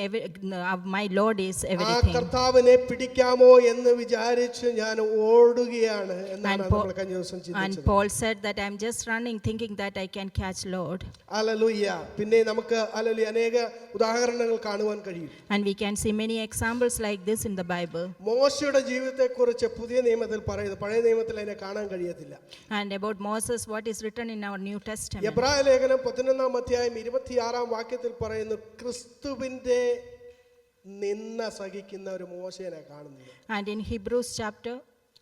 my Lord is everything. ആ കർത്താവിനെ പിടിക്കാമോ എന്ന് വിചാരിച്ച് ഞാൻ ഓടുകയാണ് എന്നാണ് നമ്മൾ കഴിഞ്ഞ ദിവസം ചിന്തിച്ചത്. And Paul said that I'm just running thinking that I can catch Lord. Hallelujah. പിന്നെ നമുക്ക് ഹല്ലേലൂയ അനേക ഉദാഹരണങ്ങൾ കാണുവാൻ കഴിയും. And we can see many examples like this in the Bible. മോശയുടെ ജീവിതത്തെക്കുറിച്ച് പുതിയ നിയമത്തിൽ പറയുന്നു, പഴയ നിയമത്തിൽ അതിനെ കാണാൻ കഴിയത്തില്ല. And about Moses, what is written in our New Testament. എബ്രായ ലേഖനം 11-ാം അധ്യായം 26-ാം വാക്യത്തിൽ പറയുന്നു, ക്രിസ്തുവിന്റെ നിന്ന സഹിക്കുന്ന ഒരു മോശേനെ കാണുന്നു. And in Hebrews chapter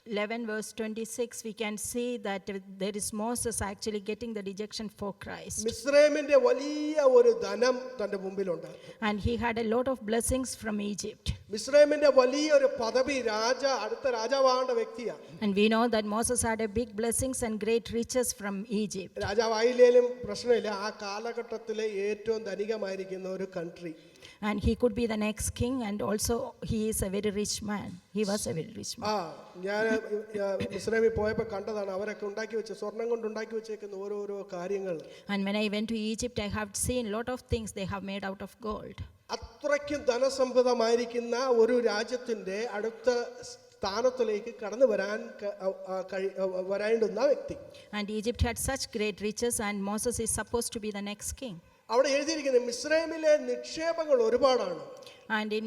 11 verse 26 we can see that there is Moses actually getting the rejection for Christ. മിസ്രൈമിന്റെ വലിയ ഒരു ധനം തന്റെ മുമ്പിലുണ്ട്. And he had a lot of blessings from Egypt. മിസ്രൈമിന്റെ വലിയൊരു പദവി, അടുത്ത രാജാവാകേണ്ട വ്യക്തിയാണ്. And we know that Moses had a big blessings and great riches from Egypt. രാജാവായില്ലേലും പ്രശ്നമില്ല, ആ കാലഘട്ടത്തിലെ ഏറ്റവും ധനികമായിരിക്കുന്ന ഒരു country. And he could be the next king, and also he is a very rich man. He was a very rich man. ഞാൻ മിസ്രൈമിൽ പോയപ്പോൾ കണ്ടതാണ്, അവരൊക്കെ ഉണ്ടാക്കി വെച്ച സ്വർണം കൊണ്ട് ഉണ്ടാക്കി വെച്ചേക്കുന്ന ഓരോരോ കാര്യങ്ങൾ. And when I went to Egypt, I have seen lot of things they have made out of gold. അത്രയ്ക്കും ധനസമ്പന്നമായിരിക്കുന്ന ഒരു രാജ്യത്തിന്റെ അടുത്ത സ്ഥാനത്തിലേക്ക് കടന്നു വരേണ്ടുന്ന വ്യക്തി. And Egypt had such great riches, and Moses is supposed to be the next king. അവിടെ എഴുതിയിരിക്കുന്നത് മിസ്രൈമിലെ നിക്ഷേപങ്ങൾ ഒരുപാടാണ്. And in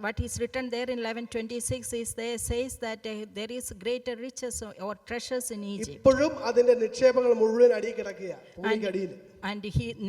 what is written there in 11:26 is there says that there is greater riches or treasures in Egypt. ഇപ്പോഴും അതിന്റെ നിക്ഷേപങ്ങൾ മുഴുവൻ അടിയിൽ കിടക്കുകയാണ്, ഭൂമിക്കടിയിൽ. And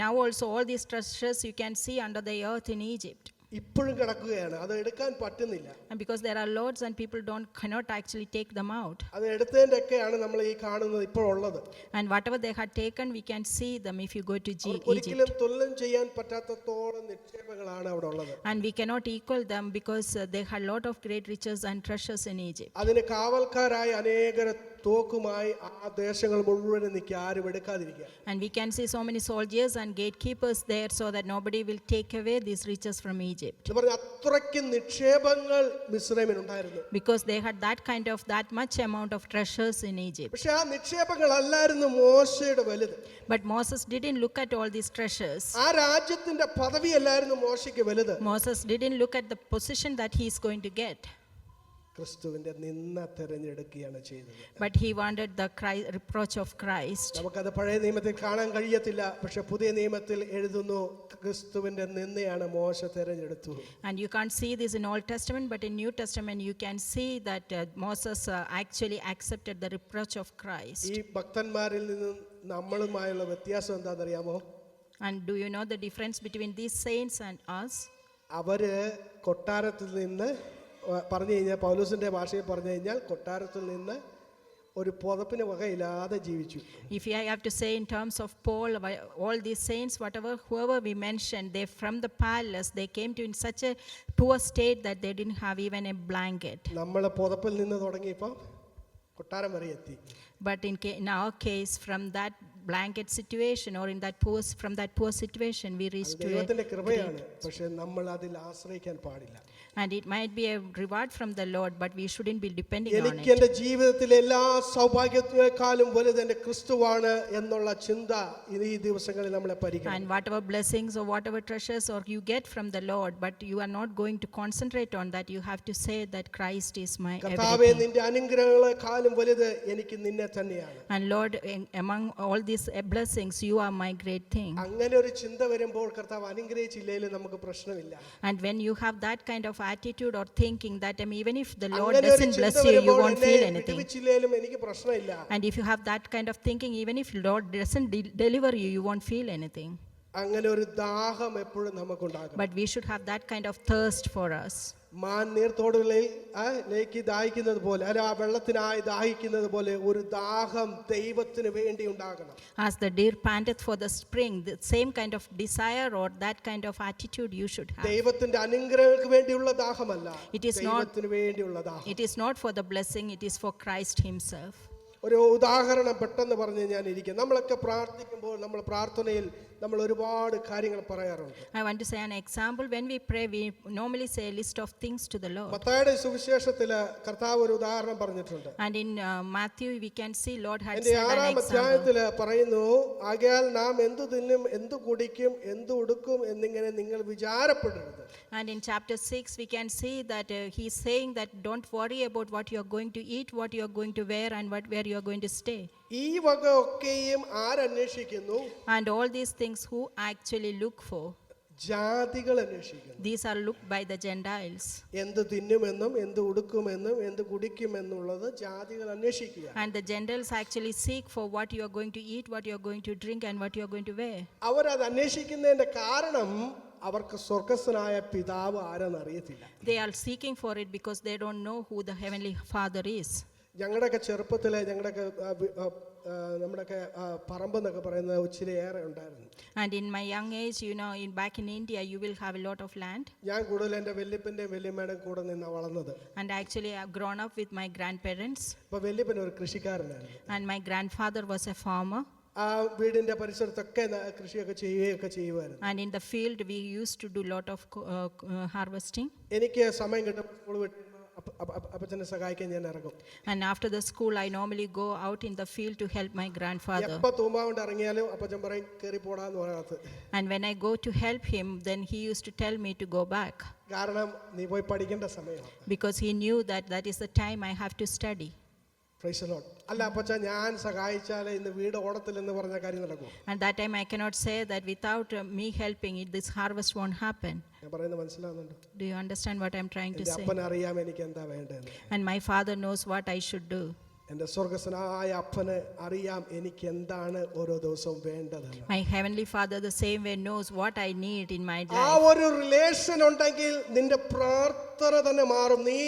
now also all these treasures you can see under the earth in Egypt. ഇപ്പോഴും കിടക്കുകയാണ്, അത് എടുക്കാൻ പറ്റുന്നില്ല. And because there are loads and people cannot actually take them out. അത് എടുത്തതിൻ്റെ ഒക്കെയാണ് നമ്മൾ ഈ കാണുന്നത് ഇപ്പോഴുള്ളത്. And whatever they had taken, we can see them if you go to ഒരിക്കലും Egypt. തുലനം ചെയ്യാൻ പറ്റാത്തത്തോളം നിക്ഷേപങ്ങളാണ് അവിടെ ഉള്ളത്. And we cannot equal them because they had lot of great riches and treasures in Egypt. അതിന് കാവൽക്കാരായി അനേകരെ തോക്കുമായി ആ ദേശങ്ങൾ മുഴുവനും നിൽക്കുക, ആരും എടുക്കാതിരിക്കുക. And we can see so many soldiers and gatekeepers there so that nobody will take away these riches from Egypt. എന്ന് പറഞ്ഞാൽ അത്രയ്ക്ക് നിക്ഷേപങ്ങൾ മിസ്രൈമിനുണ്ടായിരുന്നു. Because they had that much amount of treasures in Egypt. പക്ഷെ ആ നിക്ഷേപങ്ങളല്ലായിരുന്നു മോശയുടെ വലുത്. But Moses didn't look at all these treasures. ആ രാജ്യത്തിന്റെ പദവിയല്ലായിരുന്നു മോശയ്ക്ക് വലുത്. Moses didn't look at the position that he is going to get. ക്രിസ്തുവിന്റെ നിന്ന തിരഞ്ഞെടുക്കുകയാണ് ചെയ്തത്. But he wanted the reproach of Christ. നമുക്കത് പഴയ നിയമത്തിൽ കാണാൻ കഴിയത്തില്ല, പക്ഷെ പുതിയ നിയമത്തിൽ എഴുതുന്നു ക്രിസ്തുവിന്റെ നിന്നയാണ് മോശ തിരഞ്ഞെടുത്തു. And you can't see this in Old Testament, but in New Testament you can see that Moses actually accepted the reproach of Christ. ഈ ഭക്തന്മാരിൽ നിന്നും നമ്മളുമായുള്ള വ്യത്യാസം എന്താണെന്നറിയാമോ? And do you know the difference between these saints and us? അവര് കൊട്ടാരത്തിൽ നിന്ന് പറഞ്ഞു കഴിഞ്ഞാൽ, പൗലോസിന്റെ ഭാഷയിൽ പറഞ്ഞു കഴിഞ്ഞാൽ, കൊട്ടാരത്തിൽ നിന്ന് ഒരു പുതപ്പിന് വകയില്ലാതെ ജീവിച്ചു. If I have to say in terms of Paul, all these saints, whoever we mentioned, they from the palace, they came to in such a poor state that they didn't have even a blanket. നമ്മൾ പുതപ്പിൽ നിന്ന് തുടങ്ങിയപ്പോൾ കൊട്ടാരം വരെ എത്തി. But in our case, from that blanket situation or from that poor situation, we reached to ദൈവത്തിന്റെ കൃപയാണ്, പക്ഷെ നമ്മൾ അതിൽ ആശ്രയിക്കാൻ പാടില്ല. And it might be a reward from the Lord, but we shouldn't be depending on എനിക്ക് it. എൻ്റെ ജീവിതത്തിലെ എല്ലാ സൗഭാഗ്യത്തെക്കാളും വലുത് എൻ്റെ ക്രിസ്തുവാണ് എന്നുള്ള ചിന്ത ഈ ദിവസങ്ങളിൽ നമ്മളെ പരിഗണിക്കണം. And whatever blessings or whatever treasures or you get from the Lord, but you are not going to concentrate on that. You have to say that Christ is my കർത്താവേ, everything. നിന്റെ അനുഗ്രഹങ്ങളെക്കാളും വലുത് എനിക്ക് നിന്നെ തന്നെയാണ്. And Lord, among all these blessings, you are my great thing. അങ്ങനെ ഒരു ചിന്ത വരുമ്പോൾ കർത്താവ് അനുഗ്രഹിച്ചില്ലെങ്കിലും നമുക്ക് പ്രശ്നമില്ല. And when you have that kind of attitude or thinking that even if the Lord doesn't bless you, you won't feel anything. എനിക്ക് പ്രശ്നമില്ല. And if you have that kind of thinking, even if Lord doesn't deliver you, you won't feel anything. അങ്ങനെ ഒരു ദാഹം എപ്പോഴും നമുക്കുണ്ടാകും. But we should have that kind of thirst for us. മാൻ നീർത്തോടുകളിലേക്ക് ദാഹിക്കുന്നത് പോലെ, അല്ല ആ വെള്ളത്തിനായി ദാഹിക്കുന്നത് പോലെ ഒരു ദാഹം ദൈവത്തിന് വേണ്ടി ഉണ്ടാകണം. As the deer panteth for the spring, the same kind of desire or that kind of attitude you should have. ദൈവത്തിന്റെ അനുഗ്രഹങ്ങൾക്ക് വേണ്ടിയുള്ള ദാഹമല്ല, It is not- ദൈവത്തിന് വേണ്ടിയുള്ള ദാഹം. It is not for the blessing, it is for Christ himself. ഒരു ഉദാഹരണം പെട്ടെന്ന് പറഞ്ഞ് ഞാൻ ഇരിക്കും. നമ്മളൊക്കെ പ്രാർത്ഥിക്കുമ്പോൾ നമ്മൾ പ്രാർത്ഥനയിൽ നമ്മൾ ഒരുപാട് കാര്യങ്ങൾ പറയാറുണ്ട്. I want to say an example. When we pray, we normally say a list of things to the Lord. മത്തായിയുടെ സുവിശേഷത്തിൽ കർത്താവ് ഒരു ഉദാഹരണം പറഞ്ഞിട്ടുണ്ട്. And in Matthew, we can see Lord had എൻ്റെ said an 6-ാം example. അധ്യായത്തിൽ പറയുന്നു, ആകയാൽ നാം എന്തു തിന്നും എന്തു കുടിക്കും എന്തു ഉടുക്കും എന്നിങ്ങനെ നിങ്ങൾ വിചാരപ്പെടരുത്. And in chapter 6, we can see that he's saying that don't worry about what you are going to eat, what you are going to wear, and where you are going to stay. ഈ വക ഒക്കെയും ആരന്വേഷിക്കുന്നു? And all these things who actually look for? ജാതികൾ അന്വേഷിക്കുന്നു. These are looked by the Gentiles. എന്ത് തിന്നുമെന്നും എന്ത് ഉടുക്കുമെന്നും എന്ത് കുടിക്കുമെന്നുള്ളത് ജാതികൾ അന്വേഷിക്കുക. And the Gentiles actually seek for what you are going to eat, what you are going to drink, and what you are going to wear. അവരത് അന്വേഷിക്കുന്നതിന്റെ കാരണം അവർക്ക് സ്വർഗസ്ഥനായ പിതാവ് ആരെന്ന് അറിയത്തില്ല. They are seeking for it because they don't know who the heavenly Father is. ഞങ്ങളുടെയൊക്കെ ചെറുപ്പത്തിലെ നമ്മുടെയൊക്കെ പറമ്പ് എന്നൊക്കെ പറയുന്നത് ഒത്തിരി ഏറെ ഉണ്ടായിരുന്നു. And in my young age, back in India, you will have a lot of land. ഞാൻ കൂടുതൽ എൻ്റെ വല്യപ്പൻ്റെയും വല്യമ്മയുടെയും കൂടെ നിന്നാണ് വളർന്നത്. And actually, I have grown up with my grandparents. അപ്പോൾ വല്യപ്പൻ ഒരു കൃഷിക്കാരനായിരുന്നു. And my grandfather was a farmer. ആ വീടിൻ്റെ പരിസരത്തൊക്കെ കൃഷിയൊക്കെ ചെയ്യുമായിരുന്നു. And in the field, we used to do a lot of harvesting. എനിക്ക് സമയം കിട്ടുമ്പോൾ സ്കൂൾ വിട്ട് അപ്പച്ചനെ സഹായിക്കാൻ ഞാൻ ഇറങ്ങും. And after the school, I normally go out in the field to help my grandfather. എപ്പോൾ തൂമ്പാകൊണ്ട് ഇറങ്ങിയാലും അപ്പച്ചൻ പറയും കയറി പോടാന്ന് പറയാത്ത. And when I go to help him, then he used to tell me to go back. കാരണം നീ പോയി പഠിക്കേണ്ട സമയമാണ്. Because he knew that is the time I have to study. Praise the Lord. അല്ല അപ്പച്ച ഞാൻ സഹായിച്ചാലേ ഇന്ന് വീട് ഓടത്തില്ലെന്ന് പറഞ്ഞ കാര്യം നടക്കും. And that time I cannot say that without me helping it, this harvest won't happen. ഞാൻ പറയുന്നത് മനസ്സിലാവുന്നുണ്ടോ? Do you understand what I'm trying to എൻ്റെ say? അപ്പൻ അറിയാം എനിക്ക് എന്താ വേണ്ടതെന്ന്. And my father knows what I should do. എൻ്റെ സ്വർഗസ്വനായ അപ്പന് അറിയാം എനിക്ക് എന്താണ് ഓരോ ദിവസവും വേണ്ടതെന്ന്. My heavenly Father the same way knows what I need in my ആ life. ഒരു റിലേഷൻ ഉണ്ടെങ്കിൽ നിന്റെ പ്രാർത്ഥന തന്നെ മാറും. നീ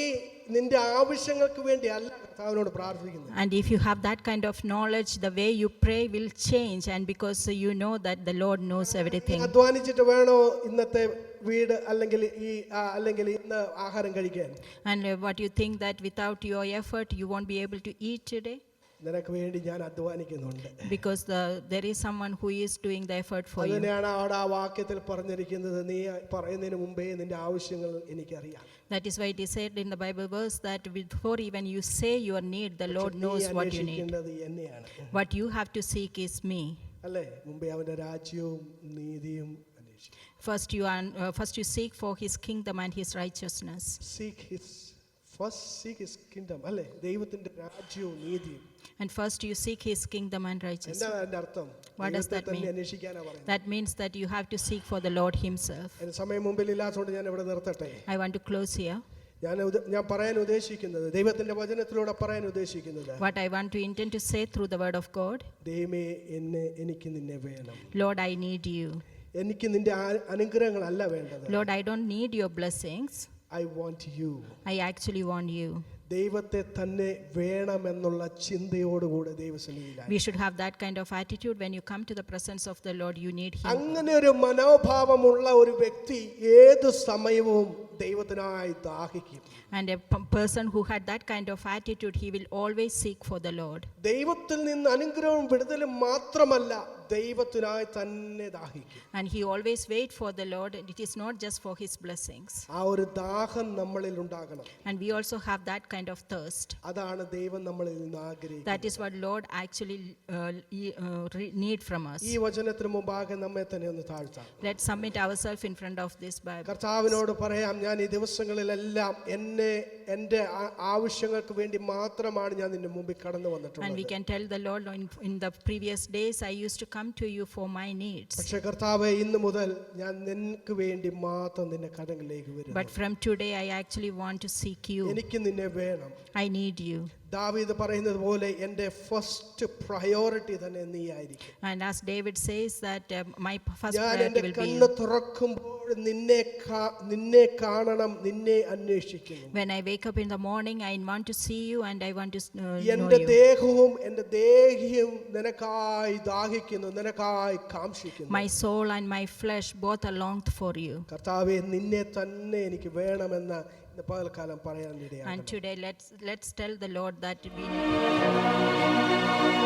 നിന്റെ ആവശ്യങ്ങൾക്ക് വേണ്ടി അല്ല കർത്താവിനോട് പ്രാർത്ഥിക്കുന്നത്. And if you have that kind of knowledge, the way you pray will change, and because you know that the Lord knows everything. അധ്വാനിച്ചിട്ട് വേണോ ഇന്നത്തെ വീട് അല്ലെങ്കിൽ അല്ലെങ്കിൽ ഇന്ന് ആഹാരം കഴിക്കാൻ? And what you think that without your effort you won't be able to eat today? നിനക്ക് വേണ്ടി ഞാൻ അധ്വാനിക്കുന്നുണ്ട്. Because there is someone who is doing the effort for you. അതിനെയാണ് അവിടെ ആ വാക്യത്തിൽ പറഞ്ഞിരിക്കുന്നത്, നീ പറയുന്നതിന് മുമ്പേ നിന്റെ ആവശ്യങ്ങൾ എനിക്കറിയാം. That is why it is said in the Bible verse that before even you say your need, the Lord knows what you need. എന്നെയാണ്. What you have to seek is me. അല്ലേ? മുമ്പേ അവന്റെ രാജ്യവും നീതിയും അന്വേഷിക്കും. First you seek for his kingdom and his righteousness. Seek his kingdom, അല്ലേ? ദൈവത്തിന്റെ രാജ്യവും നീതിയും. And first you seek his kingdom and righteousness. എന്താണ് അതിന്റെ അർത്ഥം? What does that mean? അന്വേഷിക്കാനാ പറയുന്നത്. That means that you have to seek for the Lord himself. എൻ്റെ സമയം മുമ്പിൽ ഇല്ലാത്തതുകൊണ്ട് ഞാൻ ഇവിടെ നിർത്തട്ടെ. I want to close here. ഞാൻ പറയാൻ ഉദ്ദേശിക്കുന്നത്, ദൈവത്തിന്റെ വചനത്തിലൂടെ പറയാൻ ഉദ്ദേശിക്കുന്നത്, What I want to intend to say through the word of God, ദൈവമേ എനിക്ക് നിന്നെ വേണം. Lord, I need you. എനിക്ക് നിന്റെ അനുഗ്രഹങ്ങളല്ല വേണ്ടത്. Lord, I don't need your blessings. I want you. I actually want you. ദൈവത്തെ തന്നെ വേണമെന്നുള്ള ചിന്തയോടുകൂടെ ദൈവസന്നിധിയിലായി. We should have that kind of attitude when you come to the presence of the Lord. You need him. അങ്ങനെ ഒരു മനോഭാവമുള്ള ഒരു വ്യക്തി ഏത് സമയവും ദൈവത്തിനായി ദാഹിക്കും. And a person who had that kind of attitude, he will always seek for the Lord. ദൈവത്തിൽ നിന്ന് അനുഗ്രഹവും വിടുതലും മാത്രമല്ല, ദൈവത്തിനായി തന്നെ ദാഹിക്കും. And he always wait for the Lord. It is not just for his blessings. ആ ഒരു ദാഹം നമ്മളിൽ ഉണ്ടാകണം. And we also have that kind of thirst. അതാണ് ദൈവം നമ്മളിൽ നിന്ന് ആഗ്രഹിക്കുന്നത്. That is what Lord actually need from us. ഈ വചനത്തിന് മുമ്പാകെ നമ്മെ തന്നെ ഒന്ന് താഴ്ത്താം. Let's submit ourselves in front of this Bible. കർത്താവിനോട് പറയാം, ഞാൻ ഈ ദിവസങ്ങളിലെല്ലാം എൻ്റെ ആവശ്യങ്ങൾക്ക് വേണ്ടി മാത്രമാണ് ഞാൻ നിന്റെ മുമ്പിൽ കടന്നു And we വന്നിട്ടുള്ളത്. can tell the Lord, in the previous days I used to come to you for my needs. പക്ഷേ കർത്താവേ, ഇന്ന് മുതൽ ഞാൻ നിനക്ക് വേണ്ടി മാത്രം നിന്റെ കരങ്ങളിലേക്ക് വരുന്നു. But from today I actually want to seek you. എനിക്ക് നിന്നെ വേണം. I need you. ദാവീദ് പറയുന്നത് പോലെ എൻ്റെ ഫസ്റ്റ് പ്രയോറിറ്റി തന്നെ നീ ആയിരിക്കും. And as David says that my first ഞാൻ priority എൻ്റെ will be കണ്ണ് you. തുറക്കുമ്പോൾ നിന്നെ കാണണം, നിന്നെ അന്വേഷിക്കുന്നു. When I wake up in the morning, I want to see you and I want to know എൻ്റെ you. ദേഹവും എൻ്റെ ദേഹിയും നിനക്കായി ദാഹിക്കുന്നു, നിനക്കായി കാംക്ഷിക്കുന്നു. My soul and my flesh both are longed for you. കർത്താവേ, നിന്നെ തന്നെ എനിക്ക് വേണമെന്ന് ഇന്ന് പകൽക്കാലം പറയാൻ And ഇടയാകണം. today let's tell the Lord that we need